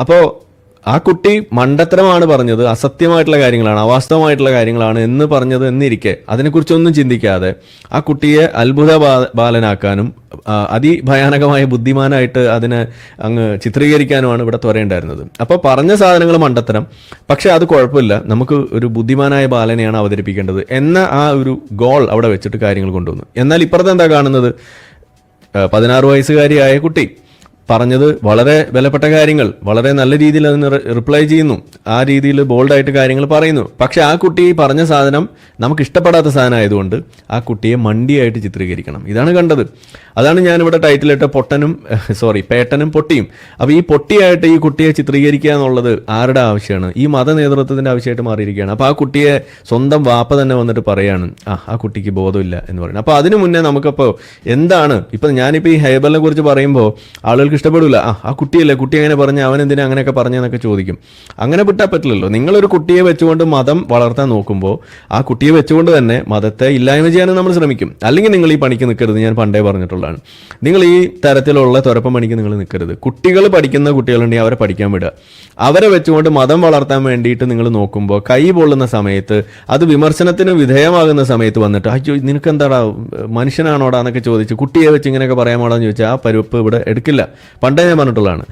അപ്പോൾ ആ കുട്ടി മണ്ടത്തരമാണ് പറഞ്ഞത്, അസത്യമായിട്ടുള്ള കാര്യങ്ങളാണ്, അവാസ്തവമായിട്ടുള്ള കാര്യങ്ങളാണ് എന്ന് പറഞ്ഞത് എന്നിരിക്കെ അതിനെക്കുറിച്ചൊന്നും ചിന്തിക്കാതെ ആ കുട്ടിയെ അത്ഭുത ബാലനാക്കാനും അതിഭയാനകമായ ബുദ്ധിമാനായിട്ട് അതിനെ അങ്ങ് ചിത്രീകരിക്കാനുമാണ് ഇവിടെ ത്വരയുണ്ടായിരുന്നത്. അപ്പോൾ പറഞ്ഞ സാധനങ്ങൾ മണ്ടത്തരം, പക്ഷെ അത് കുഴപ്പമില്ല, നമുക്ക് ഒരു ബുദ്ധിമാനായ ബാലനെയാണ് അവതരിപ്പിക്കേണ്ടത് എന്ന ആ ഒരു ഗോൾ അവിടെ വെച്ചിട്ട് കാര്യങ്ങൾ കൊണ്ടുവന്നു. എന്നാൽ ഇപ്പുറത്ത് എന്താ കാണുന്നത്? 16 വയസ്സുകാരിയായ കുട്ടി പറഞ്ഞത് വളരെ വിലപ്പെട്ട കാര്യങ്ങൾ, വളരെ നല്ല രീതിയിൽ അതിന് റിപ്ലൈ ചെയ്യുന്നു, ആ രീതിയിൽ ബോൾഡായിട്ട് കാര്യങ്ങൾ പറയുന്നു. പക്ഷെ ആ കുട്ടി പറഞ്ഞ സാധനം നമുക്ക് ഇഷ്ടപ്പെടാത്ത സാധനം ആയതുകൊണ്ട് ആ കുട്ടിയെ മണ്ടിയായിട്ട് ചിത്രീകരിക്കണം. ഇതാണ് കണ്ടത്. അതാണ് ഞാനിവിടെ ടൈറ്റിലിട്ട പേട്ടനും പൊട്ടിയും. അപ്പോൾ ഈ പൊട്ടിയായിട്ട് ഈ കുട്ടിയെ ചിത്രീകരിക്കുക എന്നുള്ളത് ആരുടെ ആവശ്യമാണ്? ഈ മത നേതൃത്വത്തിൻ്റെ ആവശ്യമായിട്ട് മാറിയിരിക്കുകയാണ്. അപ്പോൾ ആ കുട്ടിയെ സ്വന്തം വാപ്പ തന്നെ വന്നിട്ട് പറയാണ് ആ കുട്ടിക്ക് ബോധമില്ല എന്ന് പറയുന്നത്. അപ്പോൾ അതിനു മുന്നേ നമുക്കപ്പോൾ എന്താണ് ഇപ്പം ഞാനിപ്പോൾ ഈ ഹൈബറിനെ കുറിച്ച് പറയുമ്പോൾ ആളുകൾക്ക് ഇഷ്ടപ്പെടില്ല. ആ കുട്ടിയല്ലേ, കുട്ടി അങ്ങനെ പറഞ്ഞ അവൻ എന്തിനാ അങ്ങനെയൊക്കെ പറഞ്ഞെന്നൊക്കെ ചോദിക്കും. അങ്ങനെ വിട്ടാൽ പറ്റില്ലല്ലോ. നിങ്ങളൊരു കുട്ടിയെ വെച്ചുകൊണ്ട് മതം വളർത്താൻ നോക്കുമ്പോൾ ആ കുട്ടിയെ വെച്ചുകൊണ്ട് തന്നെ മതത്തെ ഇല്ലായ്മ ചെയ്യാനും നമ്മൾ ശ്രമിക്കും. അല്ലെങ്കിൽ നിങ്ങൾ ഈ പണിക്ക് നിൽക്കരുത്, ഞാൻ പണ്ടേ പറഞ്ഞിട്ടുള്ളതാണ്. നിങ്ങൾ ഈ തരത്തിലുള്ള തുരപ്പം പണിക്ക് നിങ്ങൾ നിൽക്കരുത്. കുട്ടികൾ പഠിക്കുന്ന കുട്ടികളുണ്ടെങ്കിൽ അവരെ പഠിക്കാൻ വിടുക. അവരെ വെച്ചുകൊണ്ട് മതം വളർത്താൻ വേണ്ടിയിട്ട് നിങ്ങൾ നോക്കുമ്പോൾ കൈ പൊള്ളുന്ന സമയത്ത്, അത് വിമർശനത്തിന് വിധേയമാകുന്ന സമയത്ത് വന്നിട്ട് അയ്യോ നിനക്കെന്താടാ മനുഷ്യനാണോടാ എന്നൊക്കെ ചോദിച്ച് കുട്ടിയെ വെച്ച് ഇങ്ങനെയൊക്കെ പറയാമോടാന്ന് ചോദിച്ചാൽ ആ പരുപ്പ് ഇവിടെ എടുക്കില്ല. പണ്ടേ ഞാൻ പറഞ്ഞിട്ടുള്ളതാണ്.